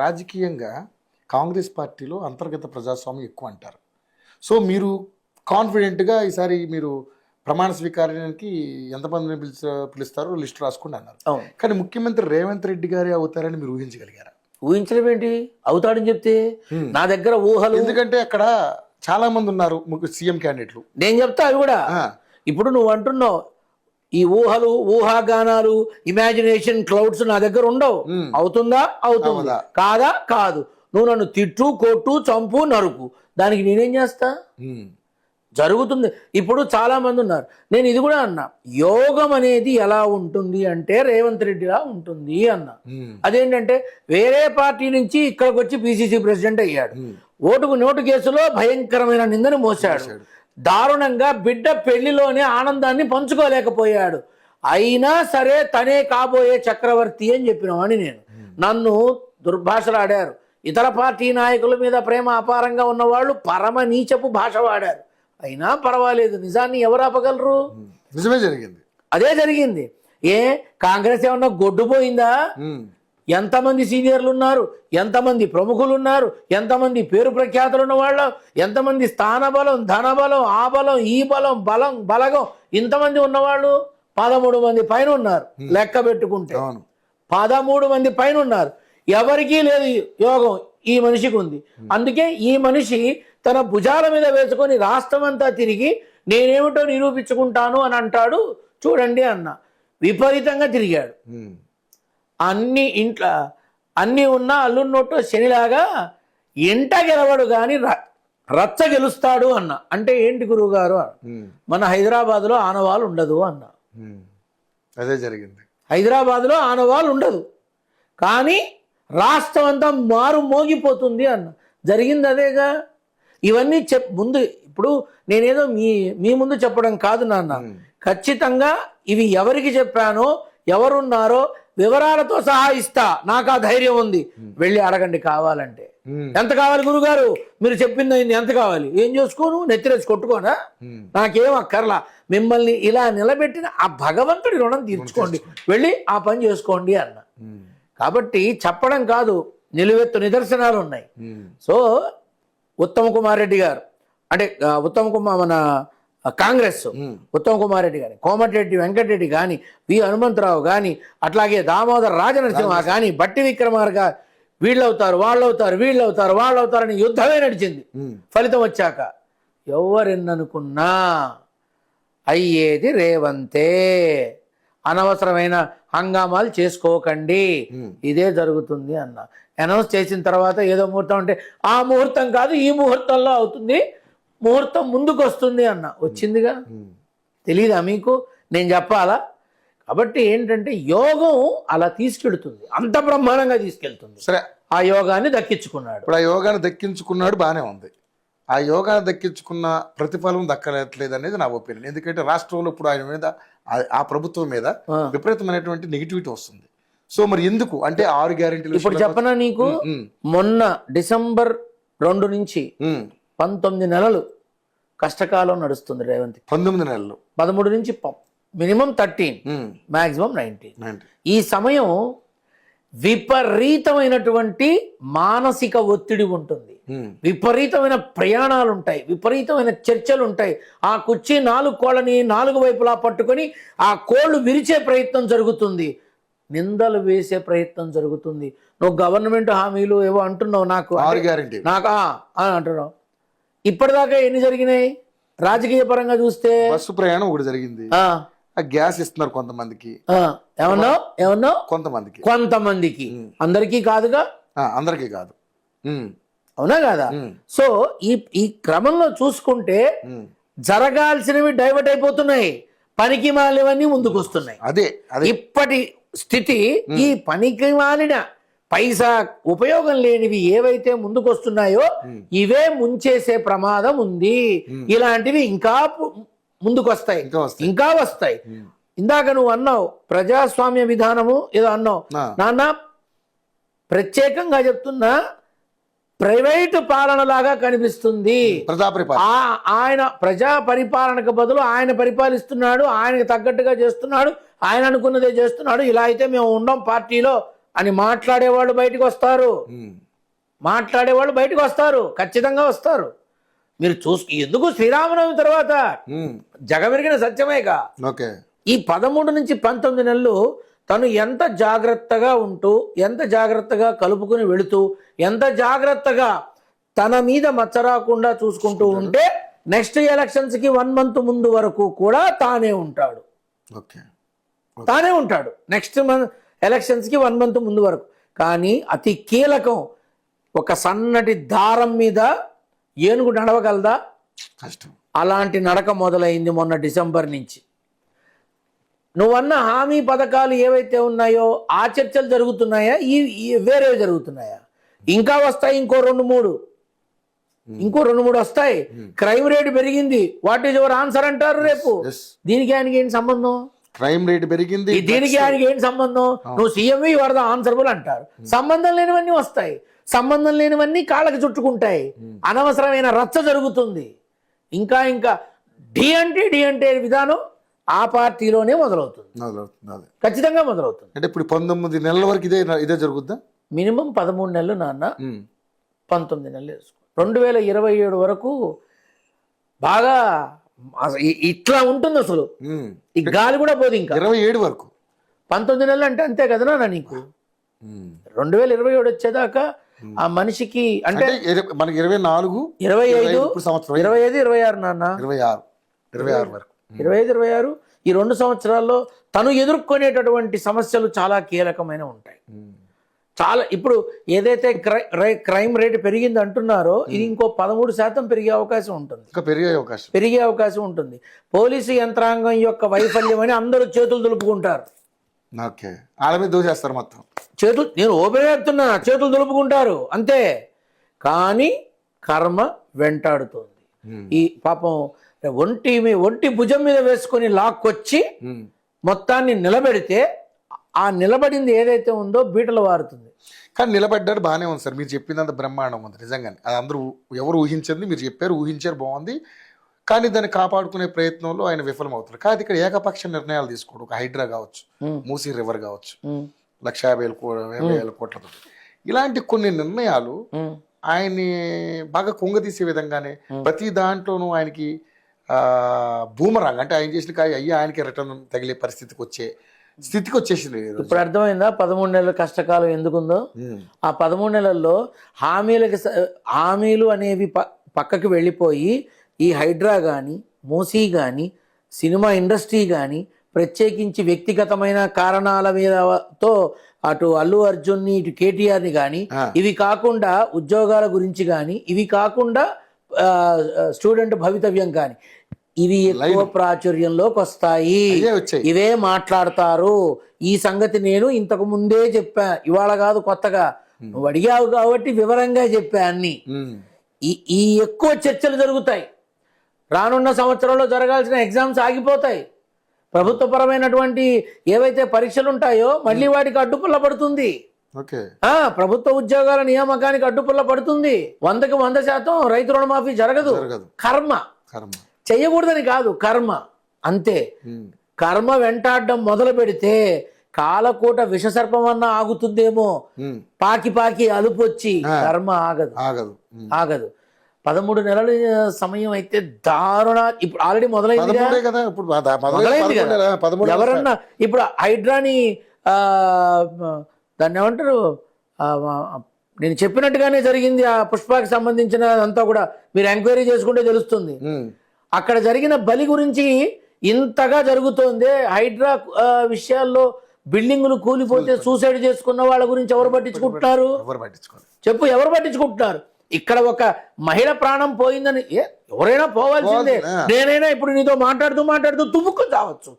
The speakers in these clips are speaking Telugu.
రాజకీయంగా కాంగ్రెస్ పార్టీలో అంతర్గత ప్రజాస్వామ్యం ఎక్కువ అంటారు. సో మీరు కాన్ఫిడెంట్గా ఈసారి మీరు ప్రమాణ స్వీకారానికి ఎంతమందిని పిలుస్తారో లిస్ట్ రాసుకోండి అన్నారు. కానీ ముఖ్యమంత్రి రేవంత్ రెడ్డి గారే అవుతారని మీరు ఊహించగలిగారా? ఊహించడం ఏంటి, అవుతాడని చెప్తే నా దగ్గర ఊహలు. ఎందుకంటే అక్కడ చాలా మంది ఉన్నారు సీఎం క్యాండిడేట్లు. నేను చెప్తా అవి కూడా. ఇప్పుడు నువ్వు అంటున్నావు ఈ ఊహలు, ఊహాగానాలు, ఇమాజినేషన్ క్లౌడ్స్ నా దగ్గర ఉండవు. అవుతుందా? అవుతుందా? కాదా? కాదు. నువ్వు నన్ను తిట్టు, కొట్టు, చంపు, నరుకు, దానికి నేనేం చేస్తా? జరుగుతుంది. ఇప్పుడు చాలా మంది ఉన్నారు. నేను ఇది కూడా అన్నా, యోగం అనేది ఎలా ఉంటుంది అంటే రేవంత్ రెడ్డిలా ఉంటుంది అన్నా. అదేంటంటే వేరే పార్టీ నుంచి ఇక్కడికి వచ్చి పిసిసి ప్రెసిడెంట్ అయ్యాడు. ఓటుకు నోటు కేసులో భయంకరమైన నిందను మోసాడు. దారుణంగా బిడ్డ పెళ్లిలోనే ఆనందాన్ని పంచుకోలేకపోయాడు. అయినా సరే తనే కాబోయే చక్రవర్తి అని చెప్పినవాడిని నేను. నన్ను దుర్భాషలాడారు. ఇతర పార్టీ నాయకుల మీద ప్రేమ అపారంగా ఉన్నవాళ్ళు పరమ నీచపు భాష వాడారు. అయినా పర్వాలేదు, నిజాన్ని ఎవరు ఆపగలరు? నిజమే జరిగింది, అదే జరిగింది. కాంగ్రెస్ ఏమన్నా గొడ్డుపోయిందా? ఎంతమంది సీనియర్లు ఉన్నారు, ఎంతమంది ప్రముఖులు ఉన్నారు, ఎంతమంది పేరు ప్రఖ్యాతులు ఉన్న వాళ్ళు, ఎంతమంది స్థానబలం, ధనబలం, ఆ బలం, ఈ బలం, బలగం, ఇంతమంది ఉన్నవాళ్ళు 13 మంది పైన ఉన్నారు. లెక్క పెట్టుకుంటే 13 మంది పైన ఉన్నారు. ఎవరికీ లేదు యోగం, ఈ మనిషికి ఉంది. అందుకే ఈ మనిషి తన భుజాల మీద వేసుకొని రాష్ట్రం అంతా తిరిగి నేనేమిటో నిరూపించుకుంటాను అని అంటాడు. చూడండి అన్న, విపరీతంగా తిరిగాడు. అన్ని ఇంట్లో అన్నీ ఉన్నా అల్లున్నోటు శనిలాగా ఎంట గెలవడు కానీ రచ్చ గెలుస్తాడు అన్న. అంటే ఏంటి గురువు గారు? మన హైదరాబాద్లో ఆనవాళ్ళు ఉండదు అన్న. అదే జరిగింది. హైదరాబాద్లో ఆనవాళ్ళు ఉండదు కానీ రాష్ట్రం అంతా మారు మోగిపోతుంది అన్న. జరిగింది అదేగా. ఇవన్నీ ముందు ఇప్పుడు నేనేదో మీ ముందు చెప్పడం కాదు నాన్న, ఖచ్చితంగా ఇవి ఎవరికి చెప్పానో, ఎవరున్నారో వివరాలతో సహా ఇస్తా. నాకు ఆ ధైర్యం ఉంది. వెళ్ళి అడగండి కావాలంటే. ఎంత కావాలి గురుగారు? మీరు చెప్పింది ఎంత కావాలి? ఏం చేసుకోను, నెత్తిరేసి కొట్టుకోనా? నాకేం అక్కర్లా. మిమ్మల్ని ఇలా నిలబెట్టిన ఆ భగవంతుడి రుణం తీర్చుకోండి, వెళ్ళి ఆ పని చేసుకోండి అన్న. కాబట్టి చెప్పడం కాదు, నిలువెత్తు నిదర్శనాలు ఉన్నాయి. సో ఉత్తమ్ కుమార్ రెడ్డి గారు అంటే మన కాంగ్రెస్ ఉత్తమ్ కుమార్ రెడ్డి కానీ, కోమటిరెడ్డి వెంకటరెడ్డి కానీ, వి హనుమంతరావు కానీ, అట్లాగే దామోదర్ రాజనరసింహ కానీ, బట్టి విక్రమార్క వీళ్ళవుతారు, వాళ్ళవుతారు, వీళ్ళవుతారు, వాళ్ళవుతారని యుద్ధమే నడిచింది. ఫలితం వచ్చాక ఎవరెన్ననుకున్నా అయ్యేది రేవంతే. అనవసరమైన హంగామాలు చేసుకోకండి, ఇదే జరుగుతుంది అన్న. అనౌన్స్ చేసిన తర్వాత ఏదో ముహూర్తం అంటే ఆ ముహూర్తం కాదు, ఈ ముహూర్తంలో అవుతుంది, ముహూర్తం ముందుకు వస్తుంది అన్న. వచ్చిందిగా, తెలీదా మీకు? నేను చెప్పాలా? కాబట్టి ఏంటంటే యోగం అలా తీసుకెళ్తుంది, అంత బ్రహ్మాండంగా తీసుకెళ్తుంది. సరే, ఆ యోగాన్ని దక్కించుకున్నాడు. ఇప్పుడు ఆ యోగాన్ని దక్కించుకున్నాడు, బాగానే ఉంది. ఆ యోగాన్ని దక్కించుకున్న ప్రతిఫలం దక్కలేదు అనేది నా ఒపీనియన్. ఎందుకంటే రాష్ట్రంలో ఇప్పుడు ఆయన మీద, ఆ ప్రభుత్వం మీద విపరీతమైనటువంటి నెగిటివిటీ వస్తుంది. సో మరి ఎందుకు అంటే 6 గ్యారెంటీలు ఇప్పుడు చెప్పనా నీకు? మొన్న డిసెంబర్ 2 నుంచి 19 నెలలు కష్టకాలం నడుస్తుంది రేవంత్. 19 నెలలు, 13 నుంచి మినిమం 13, మాక్సిమం 19. ఈ సమయం విపరీతమైన మానసిక ఒత్తిడి ఉంటుంది, విపరీతమైన ప్రయాణాలు ఉంటాయి, విపరీతమైన చర్చలు ఉంటాయి. ఆ కుర్చీ 4 కోళ్ళని 4 వైపులా పట్టుకొని ఆ కోళ్లు విరిచే ప్రయత్నం జరుగుతుంది, నిందలు వేసే ప్రయత్నం జరుగుతుంది. నువ్వు గవర్నమెంట్ హామీలు ఏవో అంటున్నావు, నాకు అంటున్నావు. ఇప్పటిదాకా ఎన్ని జరిగినాయి? రాజకీయ పరంగా చూస్తే బస్సు ప్రయాణం ఒకటి జరిగింది, గ్యాస్ ఇస్తున్నారు కొంతమందికి, ఏమన్నావు కొంతమందికి, అందరికీ కాదుగా, అందరికీ కాదు, అవునా కాదా? సో ఈ క్రమంలో చూసుకుంటే జరగాల్సినవి డైవర్ట్ అయిపోతున్నాయి, పనికి మాలినవన్నీ ముందుకు వస్తున్నాయి. అదే ఇప్పటి స్థితి, ఈ పనికి మాలిన పైసా ఉపయోగం లేనివి ఏవైతే ముందుకు వస్తున్నాయో ఇవే ముంచేసే ప్రమాదం ఉంది. ఇలాంటివి ఇంకా ముందుకు వస్తాయి, ఇంకా వస్తాయి. ఇందాక నువ్వు అన్నావు ప్రజాస్వామ్య విధానము ఏదో అన్నావు నాన్న, ప్రత్యేకంగా చెప్తున్నా, ప్రైవేటు పాలనలాగా కనిపిస్తుంది. ఆయన ప్రజా పరిపాలనకు బదులు ఆయన పరిపాలిస్తున్నాడు, ఆయనకు తగ్గట్టుగా చేస్తున్నాడు, ఆయన అనుకున్నదే చేస్తున్నాడు. ఇలా అయితే మేము ఉండం పార్టీలో అని మాట్లాడేవాళ్ళు బయటకు వస్తారు. మాట్లాడేవాళ్ళు బయటకు వస్తారు, ఖచ్చితంగా వస్తారు. మీరు ఎందుకు శ్రీరామనవమి తర్వాత జగమెరిగిన సత్యమేగా. ఓకే. ఈ 13 నుంచి 19 నెలలు తను ఎంత జాగ్రత్తగా ఉంటూ, ఎంత జాగ్రత్తగా కలుపుకుని వెళుతూ, ఎంత జాగ్రత్తగా తన మీద మచ్చ రాకుండా చూసుకుంటూ ఉంటే నెక్స్ట్ ఎలక్షన్స్కి 1 month ముందు వరకు కూడా తానే ఉంటాడు. ఓకే. తానే ఉంటాడు నెక్స్ట్ ఎలక్షన్స్కి 1 month ముందు వరకు. కానీ అతి కీలకం, ఒక సన్నటి దారం మీద ఏనుగు నడవగలదా? కష్టం. అలాంటి నడక మొదలైంది మొన్న డిసెంబర్ నుంచి. నువ్వన్న హామీ పథకాలు ఏవైతే ఉన్నాయో ఆ చర్చలు జరుగుతున్నాయా? వేరేవి జరుగుతున్నాయా? ఇంకా వస్తాయి, ఇంకో 2-3 వస్తాయి. క్రైమ్ రేట్ పెరిగింది, వాట్ ఈజ్ యువర్ ఆన్సర్ అంటారు రేపు. దీనికి ఆయనకి ఏంటి సంబంధం? క్రైమ్ రేట్ పెరిగింది, దీనికి ఆయనకి ఏంటి సంబంధం? నువ్వు సీఎం వరద ఆన్సర్బుల్ అంటారు. సంబంధం లేనివన్నీ వస్తాయి, సంబంధం లేనివన్నీ కాళ్ళకి చుట్టుకుంటాయి, అనవసరమైన రచ్చ జరుగుతుంది. ఇంకా డి అంటే విధానం ఆ పార్టీలోనే మొదలవుతుంది, ఖచ్చితంగా మొదలవుతుంది. అంటే ఇప్పుడు 19 నెలల వరకు ఇదే జరుగుద్దా? మినిమం 13 నెలలు నాన్న, 19 నెలలు వేసుకో. 2027 వరకు బాగా ఇట్లా ఉంటుంది అసలు. ఈ గాలి కూడా పోదు. ఇంకా 27 వరకు 19 నెలలు అంటే అంతే కదా నాన్న నీకు. 2027 వచ్చేదాకా ఆ మనిషికి అంటే మనకి 24, 25, సంవత్సరం 25, 26 నాన్న, 26 వరకు, 25, 26 ఈ 2 సంవత్సరాల్లో తను ఎదుర్కొనేటటువంటి సమస్యలు చాలా కీలకమైన ఉంటాయి. చాలా ఇప్పుడు ఏదైతే క్రైమ్ రేట్ పెరిగింది అంటున్నారో ఇది ఇంకో 13% పెరిగే అవకాశం ఉంటుంది. పెరిగే అవకాశం ఉంటుంది. పోలీసు యంత్రాంగం యొక్క వైఫల్యం అని అందరూ చేతులు దులుపుకుంటారు. వాళ్ళ మీద దోషేస్తారు మొత్తం. నేను ఓపెన్ చెప్తున్నా, చేతులు దులుపుకుంటారు అంతే. కానీ కర్మ వెంటాడుతోంది. ఈ పాపం ఒంటి భుజం మీద వేసుకొని లాక్కొచ్చి మొత్తాన్ని నిలబెడితే ఆ నిలబడింది ఏదైతే ఉందో బీటలు వారుతుంది. కానీ నిలబడ్డారు, బాగానే ఉంది సార్. మీరు చెప్పిందంత బ్రహ్మాండం ఉంది నిజంగానే. అది అందరూ ఎవరు ఊహించింది మీరు చెప్పారు, ఊహించారు, బాగుంది. కానీ దాన్ని కాపాడుకునే ప్రయత్నంలో ఆయన విఫలం అవుతారు. కానీ ఇక్కడ ఏకపక్ష నిర్ణయాలు తీసుకోడు. ఒక హైడ్రా కావచ్చు, మూసీ రివర్ కావచ్చు, 150,000 కోట్లతో ఇలాంటి కొన్ని నిర్ణయాలు ఆయన్ని బాగా కుంగతీసే విధంగానే ప్రతి దాంట్లోనూ ఆయనకి బూమరాంగ్ అంటే ఆయన చేసిన ఆయనకి రిటర్న్ తగిలే స్థితికి వచ్చేసింది. ఇప్పుడు అర్థమైందా 13 నెలల కష్టకాలం ఎందుకుందో? ఆ 13 నెలల్లో హామీలు అనేవి పక్కకి వెళ్ళిపోయి ఈ హైడ్రా కానీ, మూసీ కానీ, సినిమా ఇండస్ట్రీ కానీ, ప్రత్యేకించి వ్యక్తిగతమైన కారణాల మీదతో అటు అల్లు అర్జున్ని, ఇటు కేటీఆర్ని కానీ, ఇవి కాకుండా ఉద్యోగాల గురించి కానీ, ఇవి కాకుండా స్టూడెంట్ భవితవ్యం కానీ, ఇవి ఎక్కువ ప్రాచుర్యంలోకి వస్తాయి. ఇవే మాట్లాడతారు. ఈ సంగతి నేను ఇంతకు ముందే చెప్పా, ఇవాళ కాదు కొత్తగా. నువ్వు అడిగావు కాబట్టి వివరంగా చెప్పా అన్ని. ఈ ఎక్కువ చర్చలు జరుగుతాయి. రానున్న సంవత్సరంలో జరగాల్సిన ఎగ్జామ్స్ ఆగిపోతాయి. ప్రభుత్వపరమైనటువంటి ఏవైతే పరీక్షలు ఉంటాయో మళ్ళీ వాటికి అడ్డుపుల్ల పడుతుంది. ప్రభుత్వ ఉద్యోగాల నియామకానికి అడ్డుపుల్ల పడుతుంది. 100కి 100% రైతు రుణమాఫీ జరగదు. కర్మ చెయ్యకూడదని కాదు, కర్మ అంతే. కర్మ వెంటాడడం మొదలు పెడితే కాలకూట విషసర్పమన్నా ఆగుతుందేమో, పాకి అలుపు వచ్చి కర్మ ఆగదు. 13 నెలల సమయం అయితే దారుణ. ఇప్పుడు ఆల్రెడీ మొదలైంది కదా. ఎవరన్నా ఇప్పుడు హైడ్రాని దాన్ని ఏమంటారు, నేను చెప్పినట్టుగానే జరిగింది. ఆ పుష్పకి సంబంధించిన అంతా కూడా మీరు ఎంక్వైరీ చేసుకుంటే తెలుస్తుంది. అక్కడ జరిగిన బలి గురించి ఇంతగా జరుగుతోంది. హైడ్రా విషయాల్లో బిల్డింగులు కూలిపోతే సూసైడ్ చేసుకున్న వాళ్ళ గురించి ఎవరు పట్టించుకుంటున్నారు? చెప్పు, ఎవరు పట్టించుకుంటున్నారు? ఇక్కడ ఒక మహిళ ప్రాణం పోయిందని ఎవరైనా పోవాల్సిందే. నేనైనా ఇప్పుడు నీతో మాట్లాడుతూ తుమ్ముకు చావచ్చు,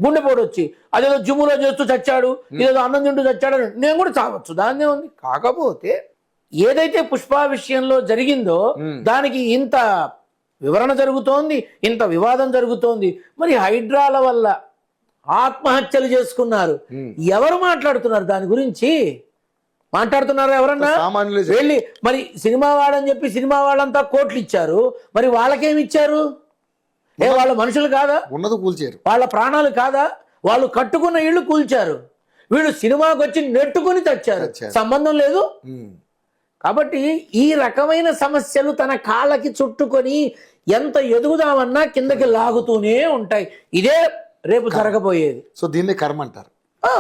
గుండెపోటు వచ్చి, అదేదో జిమ్ములో చేస్తూ చచ్చాడు, ఇదేదో అన్నం తింటూ చచ్చాడు, నేను కూడా చావచ్చు, దాన్నే ఉంది. కాకపోతే ఏదైతే పుష్ప విషయంలో జరిగిందో దానికి ఇంత వివరణ జరుగుతోంది, ఇంత వివాదం జరుగుతోంది. మరి హైడ్రాల వల్ల ఆత్మహత్యలు చేసుకున్నారు. ఎవరు మాట్లాడుతున్నారు దాని గురించి? మాట్లాడుతున్నారు ఎవరన్నా? వెళ్ళి మరి సినిమా వాడని చెప్పి సినిమా వాళ్ళంతా కోట్లు ఇచ్చారు. మరి వాళ్ళకేమి ఇచ్చారు? వాళ్ళ మనుషులు కాదా? ఉన్నది కూల్చారు. వాళ్ళ ప్రాణాలు కాదా? వాళ్ళు కట్టుకున్న ఇళ్ళు కూల్చారు. వీళ్ళు సినిమాకి వచ్చి నెట్టుకొని తెచ్చారు, సంబంధం లేదు. కాబట్టి ఈ రకమైన సమస్యలు తన కాళ్ళకి చుట్టుకొని ఎంత ఎదుగుదామన్నా కిందకి లాగుతూనే ఉంటాయి. ఇదే రేపు జరగబోయేది. సో దీన్ని కర్మ అంటారు. ఆ